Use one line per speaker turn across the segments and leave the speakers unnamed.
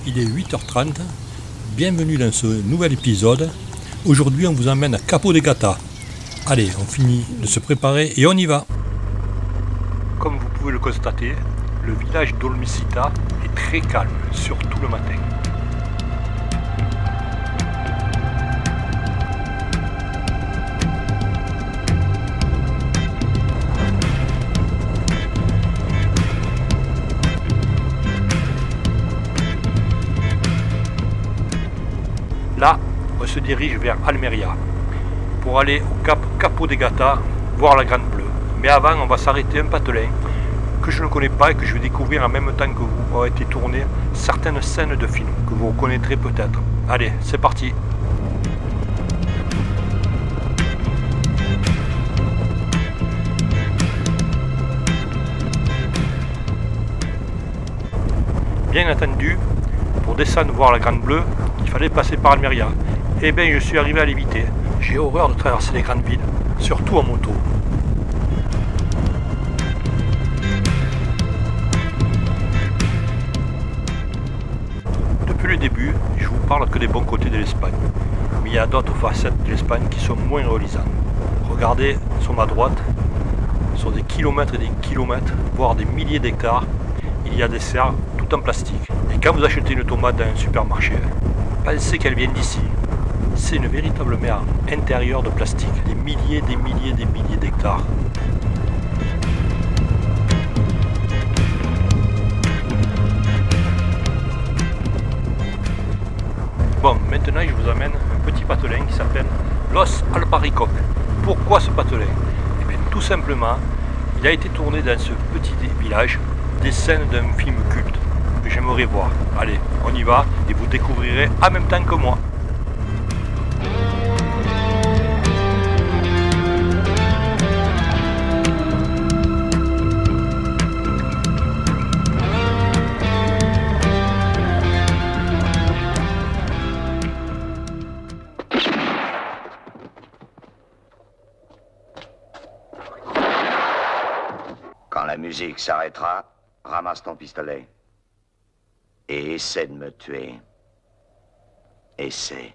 Il est 8h30, bienvenue dans ce nouvel épisode. Aujourd'hui on vous emmène à Capo de Gata. Allez, on finit de se préparer et on y va. Comme vous pouvez le constater, le village d'Olmesita est très calme, surtout le matin. Là, on se dirige vers Almeria pour aller au cap Capo de Gata, voir la Grande Bleue. Mais avant, on va s'arrêter un patelin que je ne connais pas et que je vais découvrir en même temps que vous. Ont été tournées certaines scènes de films que vous reconnaîtrez peut-être. Allez, c'est parti! Bien entendu, pour descendre voir la Grande Bleue, il fallait passer par Almeria. Eh bien, je suis arrivé à l'éviter. J'ai horreur de traverser les grandes villes, surtout en moto. Depuis le début, je vous parle que des bons côtés de l'Espagne. Mais il y a d'autres facettes de l'Espagne qui sont moins reluisantes. Regardez sur ma droite, sur des kilomètres et des kilomètres, voire des milliers d'hectares, il y a des serres tout en plastique. Et quand vous achetez une tomate dans un supermarché, pensez qu'elle vient d'ici. C'est une véritable mer intérieure de plastique. Des milliers d'hectares. Bon, maintenant je vous amène un petit patelin qui s'appelle Los Alparicocks. Pourquoi ce patelin? Eh bien, tout simplement, il a été tourné dans ce petit village des scènes d'un film culte que j'aimerais voir. Allez, on y va et vous découvrirez en même temps que moi.
Quand la musique s'arrêtera, ramasse ton pistolet. Et essaie de me tuer. Essaie.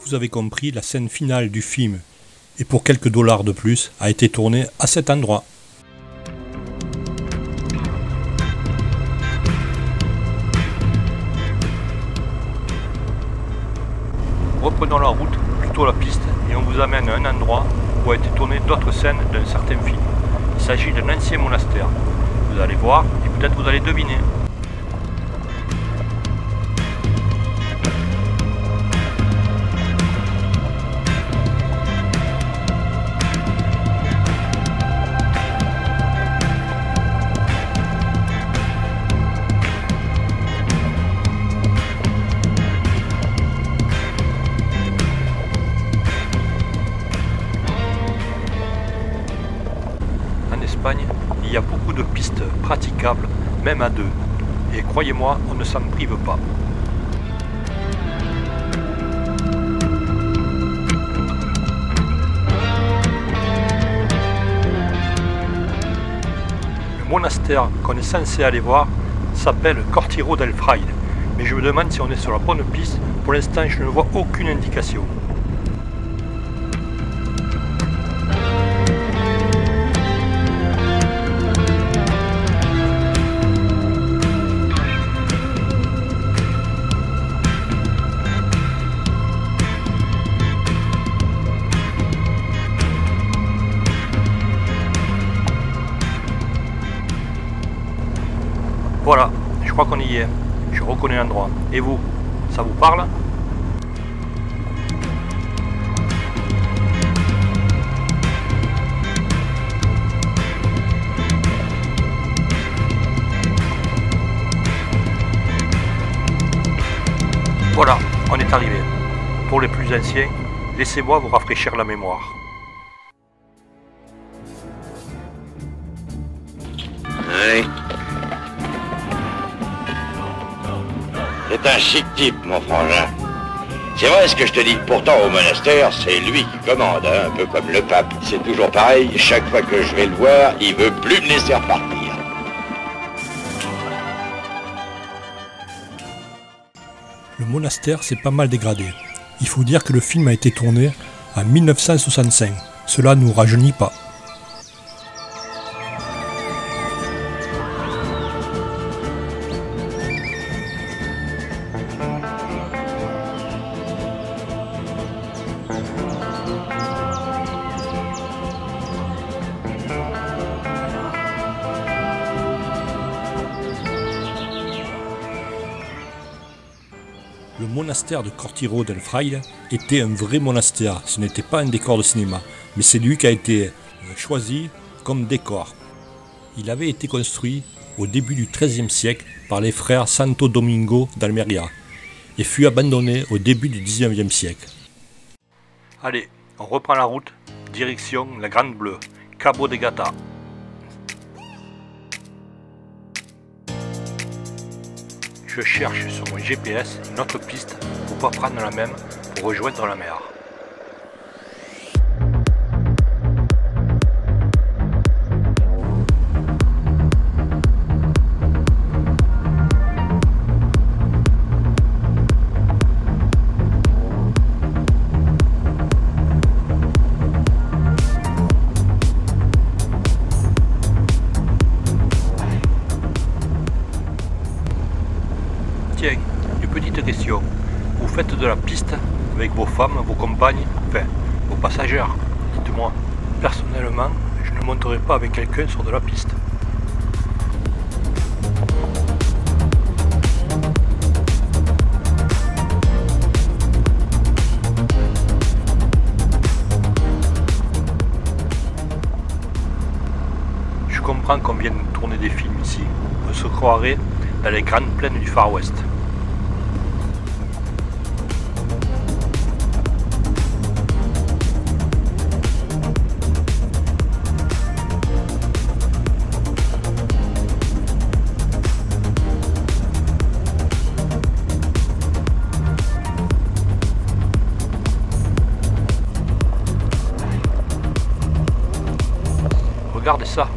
Vous avez compris, la scène finale du film, et pour quelques dollars de plus, a été tournée à cet endroit. Reprenons la route, plutôt la piste, et on vous amène à un endroit où a été tourné d'autres scènes d'un certain film. Il s'agit d'un ancien monastère. Vous allez voir, et peut-être vous allez deviner. Il y a beaucoup de pistes praticables, même à deux. Et croyez-moi, on ne s'en prive pas. Le monastère qu'on est censé aller voir s'appelle Cortiro del Fraile. Mais je me demande si on est sur la bonne piste. Pour l'instant, je ne vois aucune indication. Voilà, je crois qu'on y est. Je reconnais l'endroit. Et vous, ça vous parle? Voilà, on est arrivé. Pour les plus anciens, laissez-moi vous rafraîchir la mémoire.
Oui. C'est un chic type, mon frangin. C'est vrai ce que je te dis. Pourtant, au monastère, c'est lui qui commande, hein, un peu comme le pape. C'est toujours pareil. Chaque fois que je vais le voir, il veut plus me laisser repartir.
Le monastère s'est pas mal dégradé. Il faut dire que le film a été tourné en 1965. Cela ne nous rajeunit pas. Le monastère de Cortiro del Fraile était un vrai monastère, ce n'était pas un décor de cinéma, mais c'est lui qui a été choisi comme décor. Il avait été construit au début du XIIIe siècle par les frères Santo Domingo d'Almeria et fut abandonné au début du XIXe siècle. Allez, on reprend la route, direction la Grande Bleue, Cabo de Gata. Je cherche sur mon GPS une autre piste pour pas prendre la même pour rejoindre la mer. Tiens, une petite question. Vous faites de la piste avec vos femmes, vos compagnes, enfin, vos passagères. Dites-moi, personnellement, je ne monterai pas avec quelqu'un sur de la piste. Je comprends qu'on vienne tourner des films ici. On se croirait dans les grandes plaines du Far West. Regardez ça,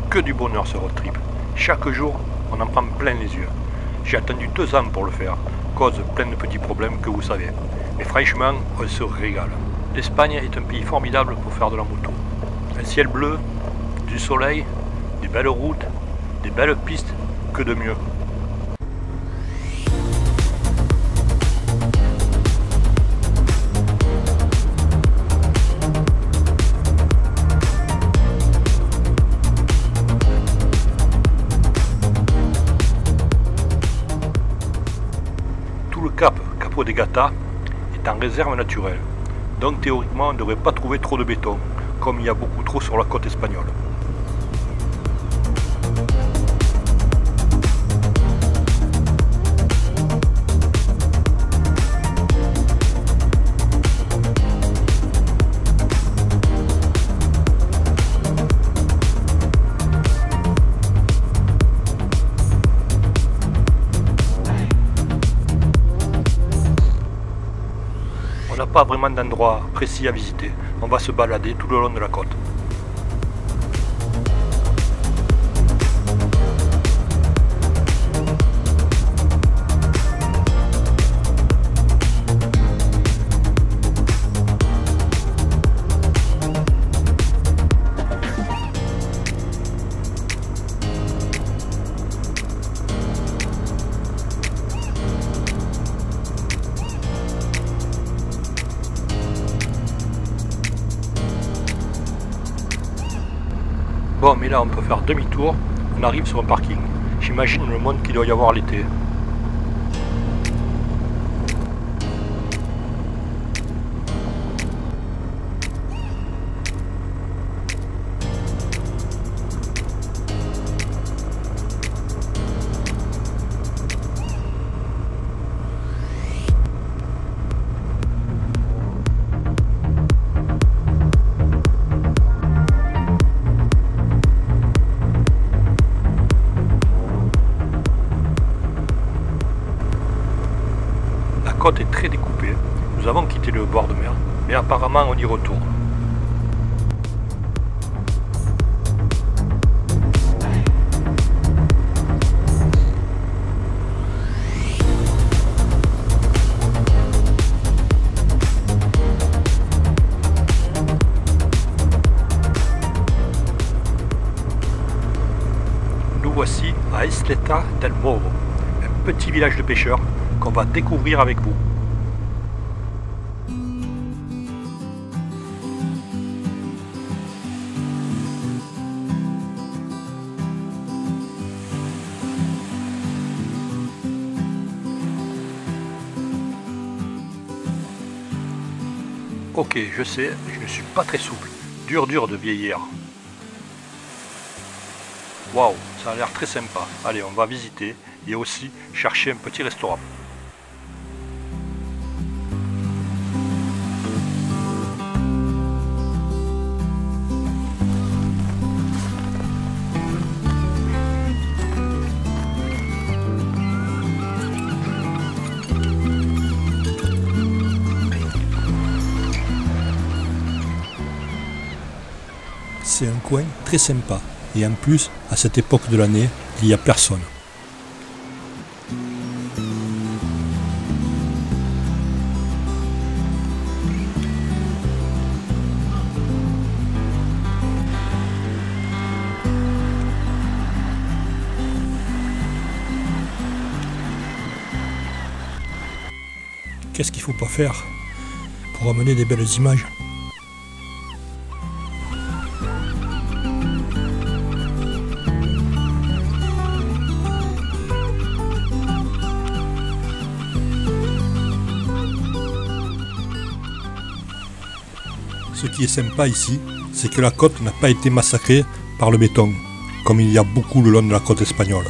que du bonheur ce road trip. Chaque jour, on en prend plein les yeux. J'ai attendu 2 ans pour le faire, cause plein de petits problèmes que vous savez. Mais franchement, on se régale. L'Espagne est un pays formidable pour faire de la moto. Un ciel bleu, du soleil, des belles routes, des belles pistes, que de mieux. Tout le Cabo de Gata est en réserve naturelle, donc théoriquement on ne devrait pas trouver trop de béton, comme il y a beaucoup trop sur la côte espagnole. pas vraiment d'endroit précis à visiter. On va se balader tout le long de la côte. Bon, mais là on peut faire demi-tour, on arrive sur un parking. J'imagine le monde qu'il doit y avoir l'été. La côte est très découpée. Nous avons quitté le bord de mer, mais apparemment on y retourne. Nous voici à Isleta del Moro, un petit village de pêcheurs qu'on va découvrir avec vous. Ok, je sais, je ne suis pas très souple. Dur de vieillir. Waouh, ça a l'air très sympa. Allez, on va visiter et aussi chercher un petit restaurant. C'est un coin très sympa et en plus, à cette époque de l'année, il n'y a personne. Qu'est-ce qu'il ne faut pas faire pour amener des belles images? Ce qui est sympa ici, c'est que la côte n'a pas été massacrée par le béton, comme il y a beaucoup le long de la côte espagnole.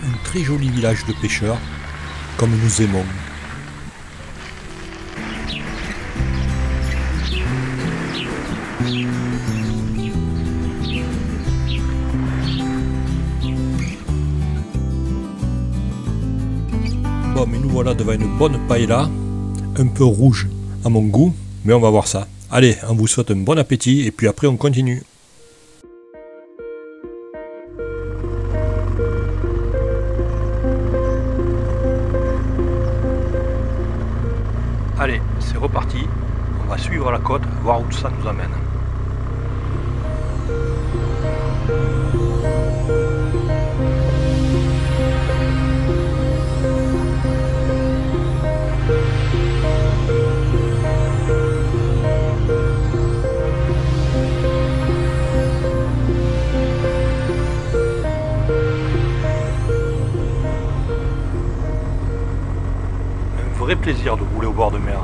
Un très joli village de pêcheurs, comme nous aimons. Bon, mais nous voilà devant une bonne paella, un peu rouge à mon goût, mais on va voir ça. Allez, on vous souhaite un bon appétit et puis après on continue. Allez, c'est reparti, on va suivre la côte, voir où ça nous amène. Vrai plaisir de rouler au bord de mer.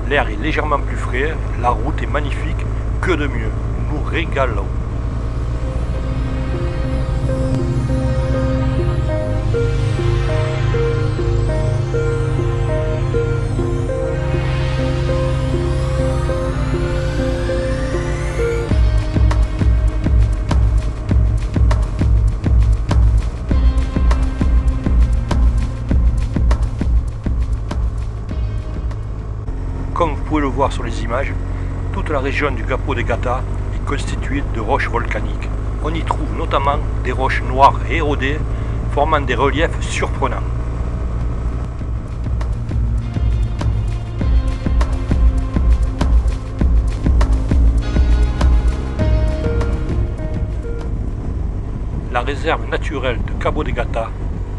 L'air est légèrement plus frais, la route est magnifique, que de mieux, nous régalons. comme vous pouvez le voir sur les images, toute la région du Capo de Gata est constituée de roches volcaniques. On y trouve notamment des roches noires et érodées, formant des reliefs surprenants. La réserve naturelle de Cabo de Gata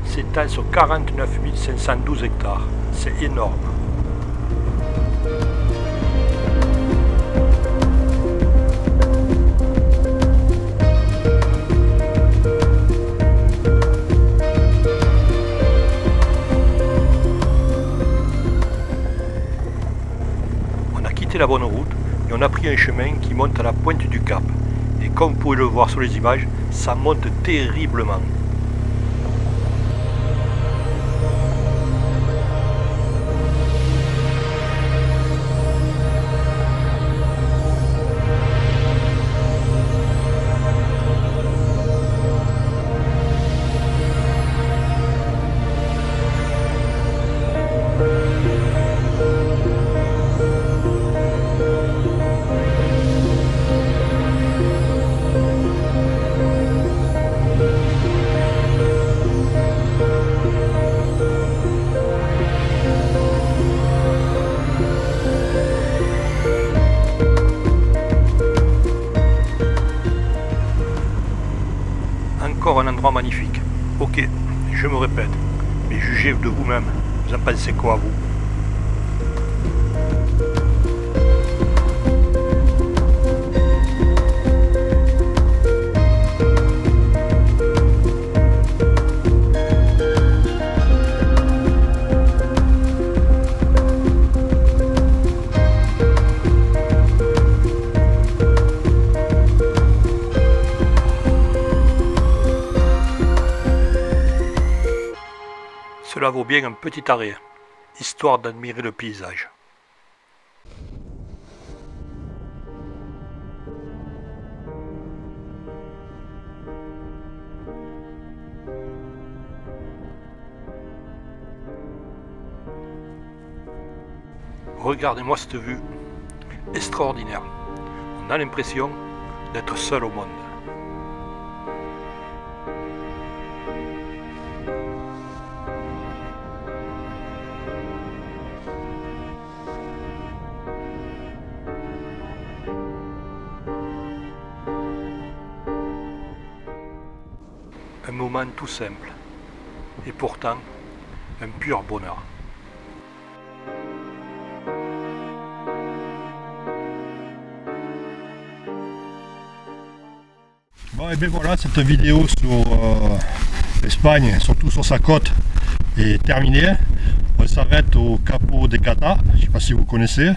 s'étend sur 49 512 hectares. C'est énorme. On a quitté la bonne route et on a pris un chemin qui monte à la pointe du cap. Et comme vous pouvez le voir sur les images, ça monte terriblement. Encore un endroit magnifique. Ok, je me répète, mais jugez de vous-même. Vous en pensez quoi, vous? Cela vaut bien un petit arrêt, histoire d'admirer le paysage. Regardez-moi cette vue extraordinaire. On a l'impression d'être seul au monde. Un moment tout simple, et pourtant un pur bonheur.
Bon, et bien voilà, cette vidéo sur l'Espagne, surtout sur sa côte, est terminée. On s'arrête au Capo de Gata, je ne sais pas si vous connaissez.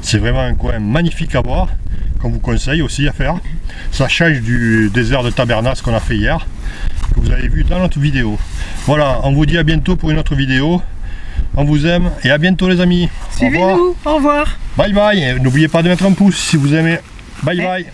C'est vraiment un coin magnifique à voir, qu'on vous conseille aussi à faire. Ça change du désert de Tabernas qu'on a fait hier, que vous avez vu dans notre vidéo. Voilà, on vous dit à bientôt pour une autre vidéo. On vous aime et à bientôt les amis.
Suivez-nous, au revoir.
Bye bye, n'oubliez pas de mettre un pouce si vous aimez. Bye bye.